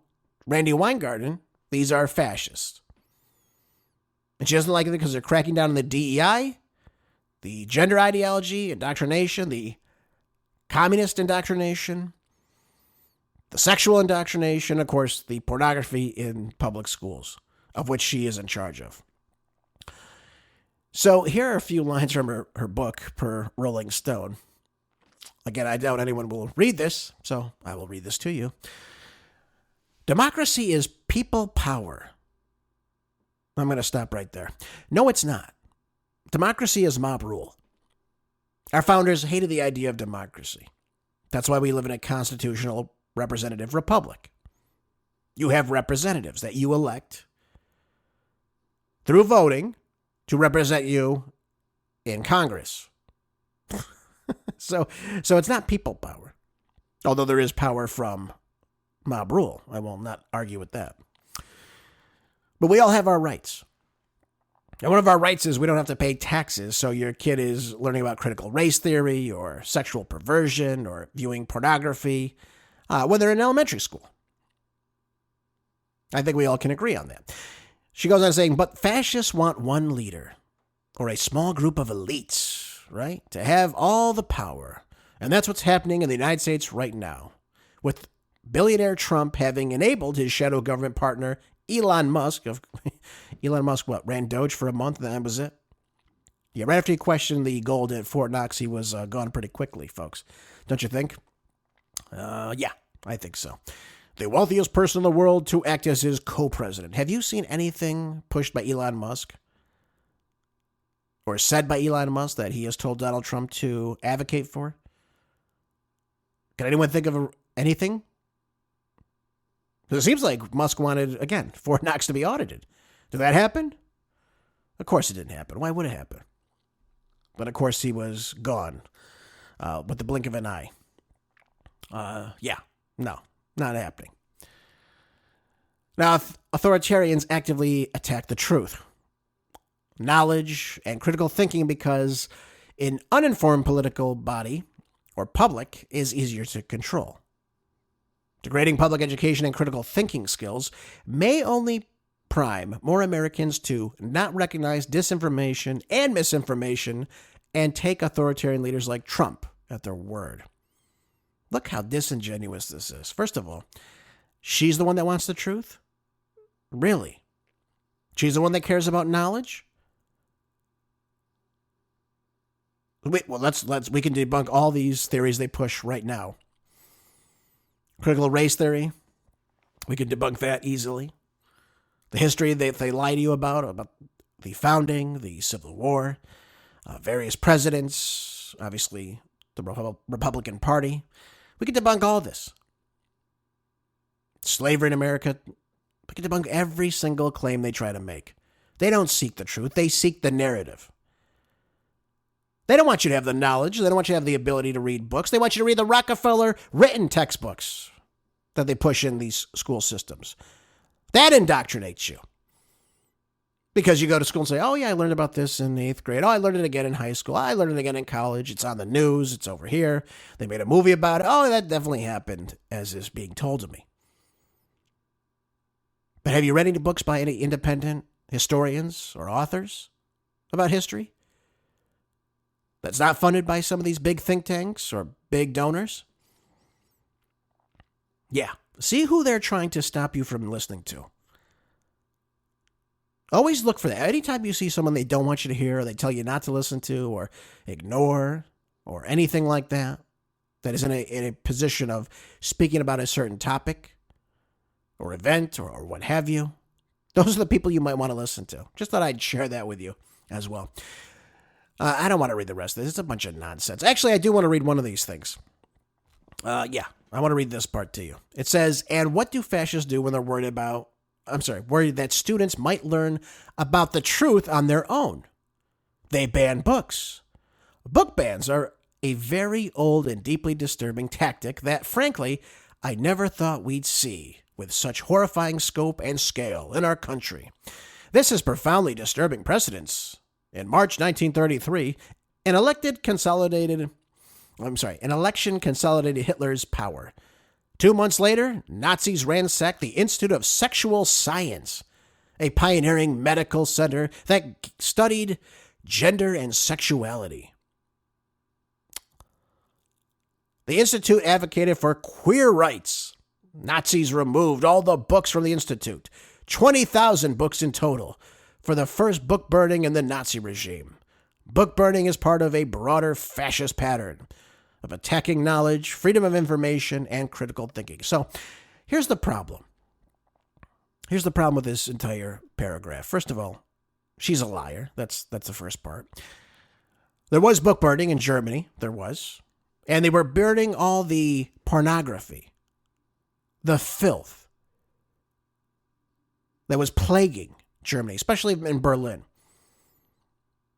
Randi Weingarten, these are fascists. And she doesn't like it because they're cracking down on the DEI, the gender ideology, indoctrination, the communist indoctrination, the sexual indoctrination, of course, the pornography in public schools, of which she is in charge of. So here are a few lines from her book per Rolling Stone. Again, I doubt anyone will read this, so I will read this to you. Democracy is people power. I'm going to stop right there. No, it's not. Democracy is mob rule. Our founders hated the idea of democracy. That's why we live in a constitutional representative republic. You have representatives that you elect through voting to represent you in Congress. So it's not people power, although there is power from mob rule. I will not argue with that. But we all have our rights. And one of our rights is we don't have to pay taxes, so your kid is learning about critical race theory or sexual perversion or viewing pornography when they're in elementary school. I think we all can agree on that. She goes on saying, but fascists want one leader or a small group of elites, right, to have all the power. And that's what's happening in the United States right now, with billionaire Trump having enabled his shadow government partner, Elon Musk. Elon Musk, ran Doge for a month, and that was it? Yeah, right after he questioned the gold at Fort Knox, he was gone pretty quickly, folks. Don't you think? Yeah, I think so. The wealthiest person in the world to act as his co-president. Have you seen anything pushed by Elon Musk? Or said by Elon Musk that he has told Donald Trump to advocate for? Can anyone think of anything? Because it seems like Musk wanted, again, Fort Knox to be audited. Did that happen? Of course it didn't happen. Why would it happen? But of course he was gone with the blink of an eye. Yeah, no, not happening. Now, authoritarians actively attack the truth, knowledge, and critical thinking because an uninformed political body or public is easier to control. Degrading public education and critical thinking skills may only prime more Americans to not recognize disinformation and misinformation and take authoritarian leaders like Trump at their word. Look how disingenuous this is. First of all, she's the one that wants the truth? Really? She's the one that cares about knowledge? Wait, well, we can debunk all these theories they push right now. Critical race theory, we can debunk that easily. The history that they lie to you about the founding, the Civil War, various presidents, obviously the Republican Party. We can debunk all this. Slavery in America, we can debunk every single claim they try to make. They don't seek the truth, they seek the narrative. They don't want you to have the knowledge. They don't want you to have the ability to read books. They want you to read the Rockefeller written textbooks that they push in these school systems. That indoctrinates you. Because you go to school and say, oh, yeah, I learned about this in the 8th grade. Oh, I learned it again in high school. I learned it again in college. It's on the news. It's over here. They made a movie about it. Oh, that definitely happened as is being told to me. But have you read any books by any independent historians or authors about history? That's not funded by some of these big think tanks or big donors? Yeah. See who they're trying to stop you from listening to. Always look for that. Anytime you see someone they don't want you to hear, or they tell you not to listen to, or ignore, or anything like that, that is in a position of speaking about a certain topic, or event, or what have you, those are the people you might want to listen to. Just thought I'd share that with you as well. I don't want to read the rest of this. It's a bunch of nonsense. Actually, I do want to read one of these things. I want to read this part to you. It says, and what do fascists do when they're worried that students might learn about the truth on their own? They ban books. Book bans are a very old and deeply disturbing tactic that, frankly, I never thought we'd see with such horrifying scope and scale in our country. This is profoundly disturbing precedents. In March 1933, an election consolidated Hitler's power. 2 months later, Nazis ransacked the Institute of Sexual Science, a pioneering medical center that studied gender and sexuality. The Institute advocated for queer rights. Nazis removed all the books from the Institute, 20,000 books in total, for the first book burning in the Nazi regime. Book burning is part of a broader fascist pattern of attacking knowledge, freedom of information, and critical thinking. So here's the problem. Here's the problem with this entire paragraph. First of all, she's a liar. That's the first part. There was book burning in Germany. There was. And they were burning all the pornography, the filth that was plaguing Germany, especially in Berlin,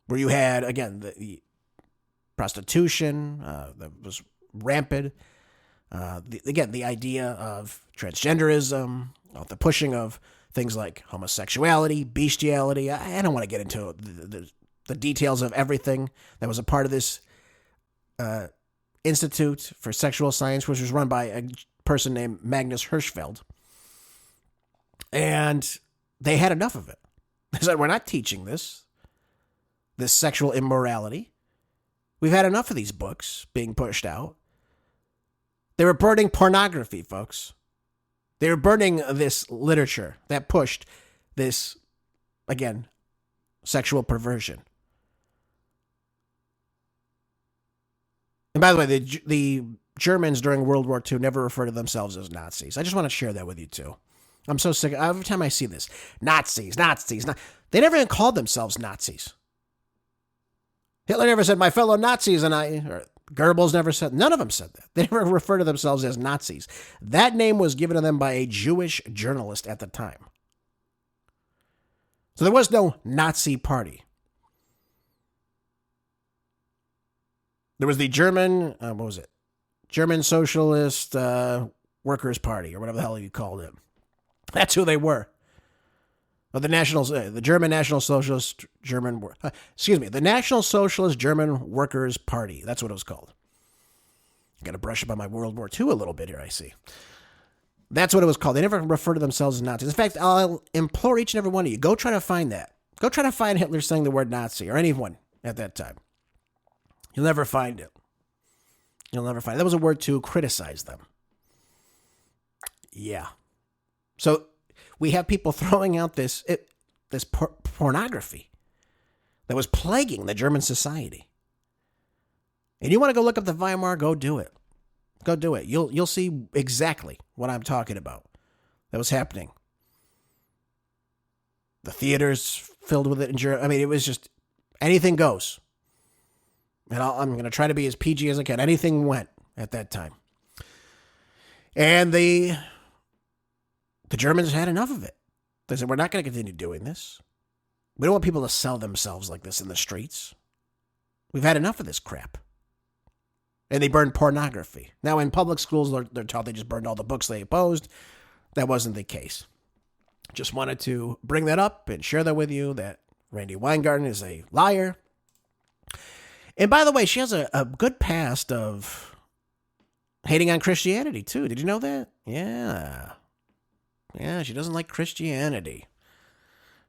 where you had, again, the prostitution that was rampant. The idea of transgenderism, the pushing of things like homosexuality, bestiality. I don't want to get into the details of everything that was a part of this Institute for Sexual Science, which was run by a person named Magnus Hirschfeld. And they had enough of it. They said, we're not teaching this sexual immorality. We've had enough of these books being pushed out. They were burning pornography, folks. They were burning this literature that pushed this, again, sexual perversion. And by the way, the Germans during World War II never referred to themselves as Nazis. I just want to share that with you, too. I'm so sick. Every time I see this, Nazis. They never even called themselves Nazis. Hitler never said, my fellow Nazis, and or Goebbels never said, none of them said that. They never referred to themselves as Nazis. That name was given to them by a Jewish journalist at the time. So there was no Nazi party. There was the German, German Socialist Workers' Party, or whatever the hell you called it. That's who they were. Or the German National Socialist the National Socialist German Workers' Party. That's what it was called. Got to brush up on my World War II a little bit here, I see. That's what it was called. They never referred to themselves as Nazis. In fact, I'll implore each and every one of you, go try to find that. Go try to find Hitler saying the word Nazi, or anyone at that time. You'll never find it. You'll never find it. That was a word to criticize them. Yeah. So we have people throwing out this pornography that was plaguing the German society. And you want to go look up the Weimar? Go do it. Go do it. You'll see exactly what I'm talking about. That was happening. The theaters filled with it in Germany. I mean, it was just anything goes. And I'm going to try to be as PG as I can. Anything went at that time. And the Germans had enough of it. They said, we're not going to continue doing this. We don't want people to sell themselves like this in the streets. We've had enough of this crap. And they burned pornography. Now, in public schools, they're taught they just burned all the books they opposed. That wasn't the case. Just wanted to bring that up and share that with you, that Randi Weingarten is a liar. And by the way, she has a good past of hating on Christianity, too. Did you know that? Yeah. Yeah, she doesn't like Christianity.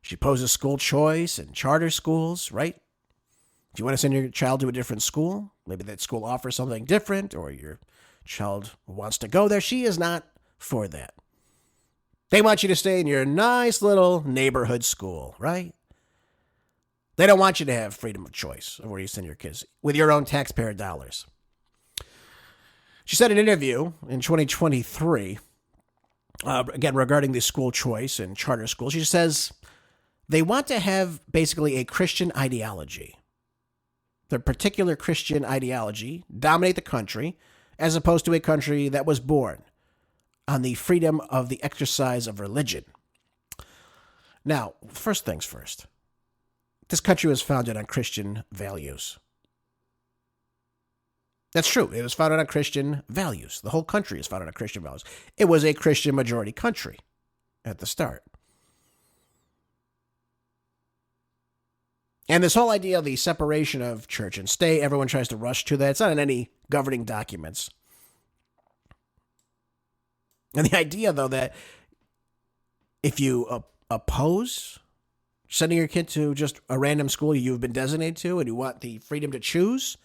She opposes school choice and charter schools, right? If you want to send your child to a different school, maybe that school offers something different, or your child wants to go there, she is not for that. They want you to stay in your nice little neighborhood school, right? They don't want you to have freedom of choice of where you send your kids with your own taxpayer dollars. She said in an interview in 2023, again, regarding the school choice and charter schools, she says they want to have basically a Christian ideology. Their particular Christian ideology dominate the country, as opposed to a country that was born on the freedom of the exercise of religion. Now, first things first. This country was founded on Christian values. That's true. It was founded on Christian values. The whole country is founded on Christian values. It was a Christian majority country at the start. And this whole idea of the separation of church and state, everyone tries to rush to that. It's not in any governing documents. And the idea, though, that if you oppose sending your kid to just a random school you've been designated to and you want the freedom to choose,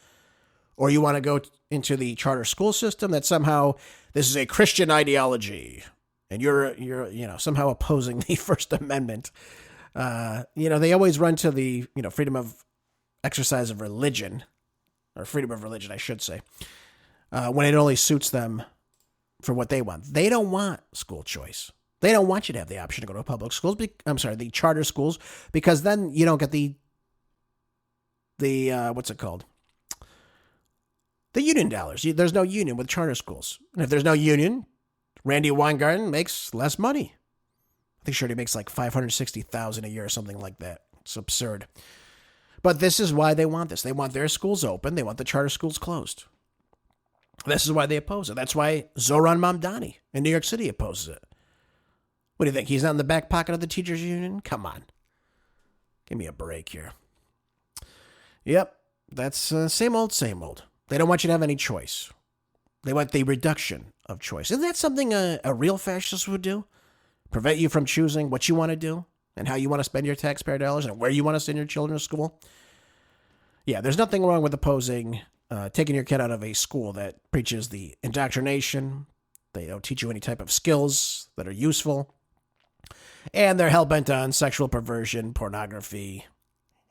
or you want to go into the charter school system, that somehow this is a Christian ideology and you're somehow opposing the First Amendment. They always run to the, freedom of exercise of religion, or freedom of religion, I should say, when it only suits them for what they want. They don't want school choice. They don't want you to have the option to go to public schools. The charter schools, because then you don't get the what's it called? The union dollars. There's no union with charter schools. And if there's no union, Randi Weingarten makes less money. I think he makes like $560,000 a year or something like that. It's absurd. But this is why they want this. They want their schools open. They want the charter schools closed. This is why they oppose it. That's why Zohran Mamdani in New York City opposes it. What do you think? He's not in the back pocket of the teachers union? Come on. Give me a break here. Yep. That's same old, same old. They don't want you to have any choice. They want the reduction of choice. Isn't that something a real fascist would do? Prevent you from choosing what you want to do and how you want to spend your taxpayer dollars and where you want to send your children to school? Yeah, there's nothing wrong with opposing taking your kid out of a school that preaches the indoctrination. They don't teach you any type of skills that are useful. And they're hell-bent on sexual perversion, pornography,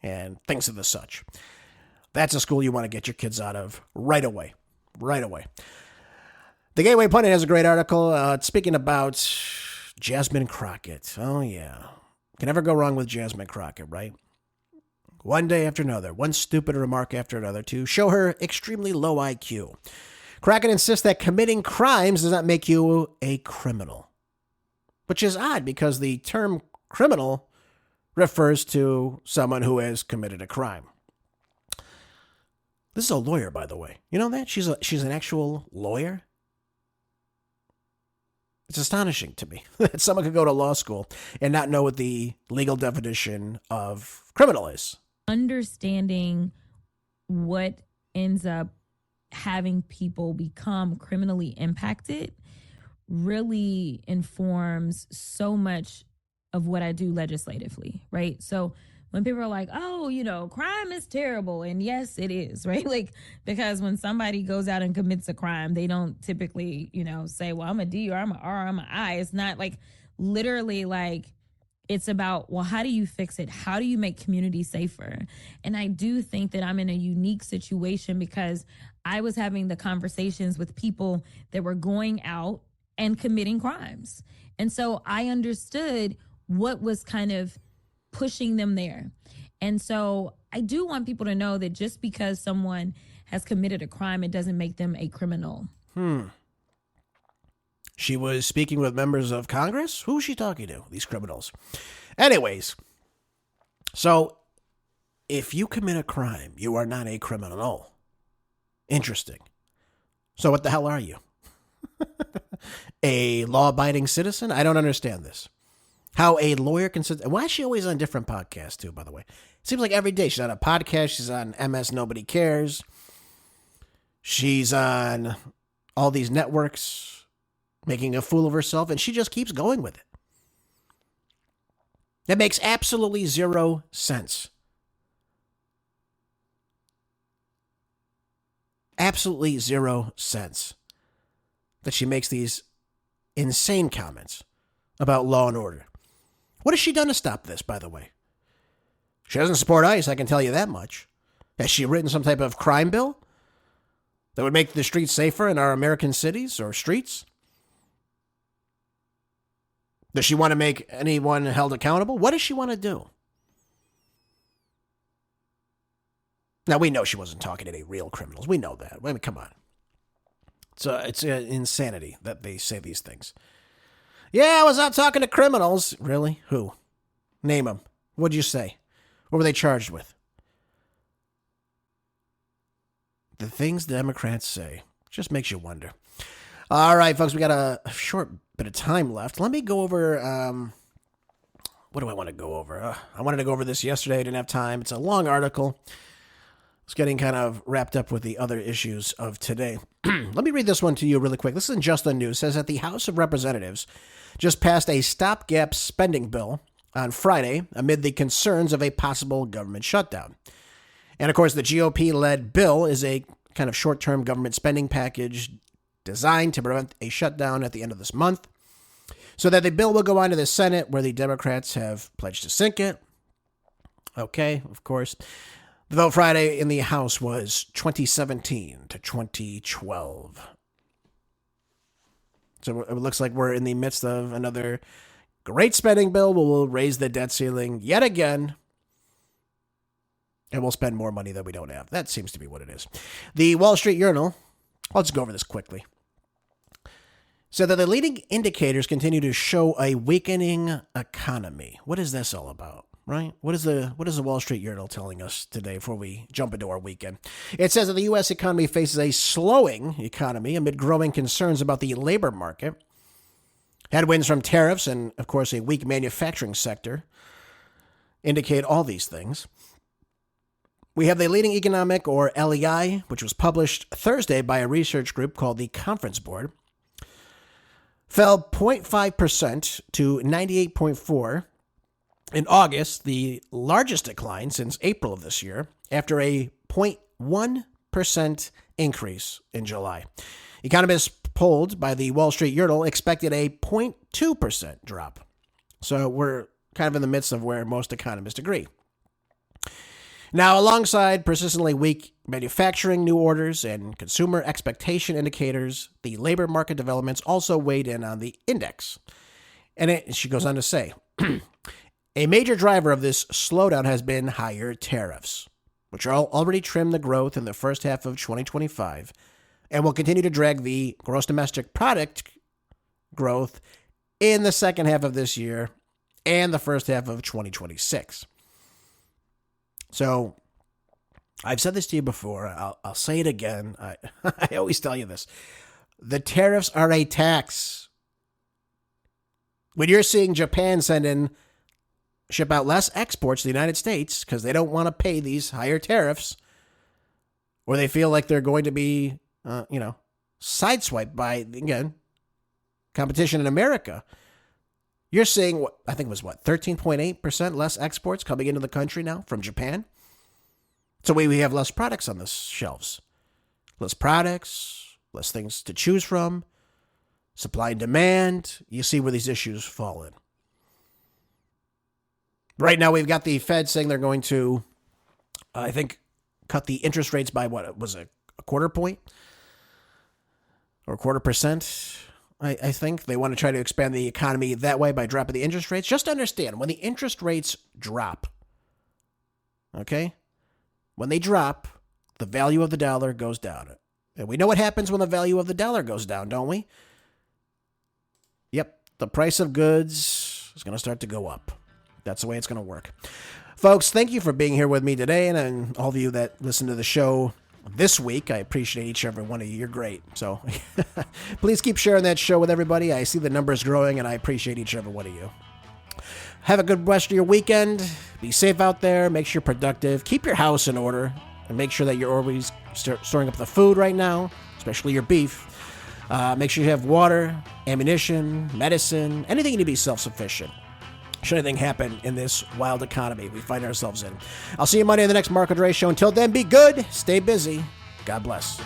and things of the such. That's a school you want to get your kids out of right away. Right away. The Gateway Pundit has a great article speaking about Jasmine Crockett. Oh, yeah. Can never go wrong with Jasmine Crockett, right? One day after another, one stupid remark after another to show her extremely low IQ. Crockett insists that committing crimes does not make you a criminal. Which is odd because the term criminal refers to someone who has committed a crime. This is a lawyer, by the way. You know that? She's an actual lawyer. It's astonishing to me that someone could go to law school and not know what the legal definition of criminal is. Understanding what ends up having people become criminally impacted really informs so much of what I do legislatively, right? So when people are like, oh, crime is terrible. And yes, it is, right? Like, because when somebody goes out and commits a crime, they don't typically, say, well, I'm a D or I'm an R or I'm an I. It's not like literally like, it's about, well, how do you fix it? How do you make communities safer? And I do think that I'm in a unique situation because I was having the conversations with people that were going out and committing crimes. And so I understood what was kind of pushing them there. And so I do want people to know that just because someone has committed a crime, it doesn't make them a criminal. She was speaking with members of Congress? Who is she talking to? These criminals. Anyways, so if you commit a crime, you are not a criminal. Interesting. So what the hell are you? A law-abiding citizen? I don't understand this. How a lawyer can sit... Why is she always on different podcasts, too, by the way? It seems like every day she's on a podcast. She's on MS Nobody Cares. She's on all these networks making a fool of herself, and she just keeps going with it. That makes absolutely zero sense. Absolutely zero sense that she makes these insane comments about law and order. What has she done to stop this, by the way? She doesn't support ICE, I can tell you that much. Has she written some type of crime bill that would make the streets safer in our American cities or streets? Does she want to make anyone held accountable? What does she want to do? Now, we know she wasn't talking to any real criminals. We know that. I mean, come on. It's insanity that they say these things. Yeah, I was out talking to criminals. Really? Who? Name them. What'd you say? What were they charged with? The things Democrats say just makes you wonder. All right, folks, we got a short bit of time left. Let me go over... what do I want to go over? I wanted to go over this yesterday. I didn't have time. It's a long article. It's getting kind of wrapped up with the other issues of today. Let me read this one to you really quick. This is in Just the News. It says that the House of Representatives just passed a stopgap spending bill on Friday amid the concerns of a possible government shutdown. And, of course, the GOP-led bill is a kind of short-term government spending package designed to prevent a shutdown at the end of this month, so that the bill will go on to the Senate, where the Democrats have pledged to sink it. Okay, of course. The vote Friday in the House was 2017 to 2012. So it looks like we're in the midst of another great spending bill where we'll raise the debt ceiling yet again, and we'll spend more money that we don't have. That seems to be what it is. The Wall Street Journal, I'll just go over this quickly, said that the leading indicators continue to show a weakening economy. What is this all about? Right? What is the Wall Street Journal telling us today before we jump into our weekend? It says that the U.S. economy faces a slowing economy amid growing concerns about the labor market. Headwinds from tariffs and, of course, a weak manufacturing sector indicate all these things. We have the leading economic, or LEI, which was published Thursday by a research group called the Conference Board, fell 0.5% to 98.4 in August, the largest decline since April of this year, after a 0.1% increase in July. Economists polled by the Wall Street Journal expected a 0.2% drop. So we're kind of in the midst of where most economists agree. Now, alongside persistently weak manufacturing new orders and consumer expectation indicators, the labor market developments also weighed in on the index. And she goes on to say, a major driver of this slowdown has been higher tariffs, which are already trimmed the growth in the first half of 2025 and will continue to drag the gross domestic product growth in the second half of this year and the first half of 2026. So I've said this to you before. I'll say it again. I always tell you this. The tariffs are a tax. When you're seeing Japan ship out less exports to the United States because they don't want to pay these higher tariffs, or they feel like they're going to be, sideswiped by, again, competition in America. You're seeing, I think it was 13.8% less exports coming into the country now from Japan. So we have less products on the shelves. Less products, less things to choose from, supply and demand. You see where these issues fall in. Right now, we've got the Fed saying they're going to, I think, cut the interest rates by what was a quarter point or 0.25%. I think they want to try to expand the economy that way by dropping the interest rates. Just understand, when the interest rates drop, okay, when they drop, the value of the dollar goes down. And we know what happens when the value of the dollar goes down, don't we? Yep, the price of goods is going to start to go up. That's the way it's going to work. Folks, thank you for being here with me today, and all of you that listen to the show this week. I appreciate each and every one of you. You're great. So please keep sharing that show with everybody. I see the numbers growing, and I appreciate each and every one of you. Have a good rest of your weekend. Be safe out there. Make sure you're productive. Keep your house in order, and make sure that you're always storing up the food right now, especially your beef. Make sure you have water, ammunition, medicine, anything you need to be self-sufficient. Should anything happen in this wild economy we find ourselves in. I'll see you Monday on the next Marco Dre Show. Until then, be good, stay busy. God bless.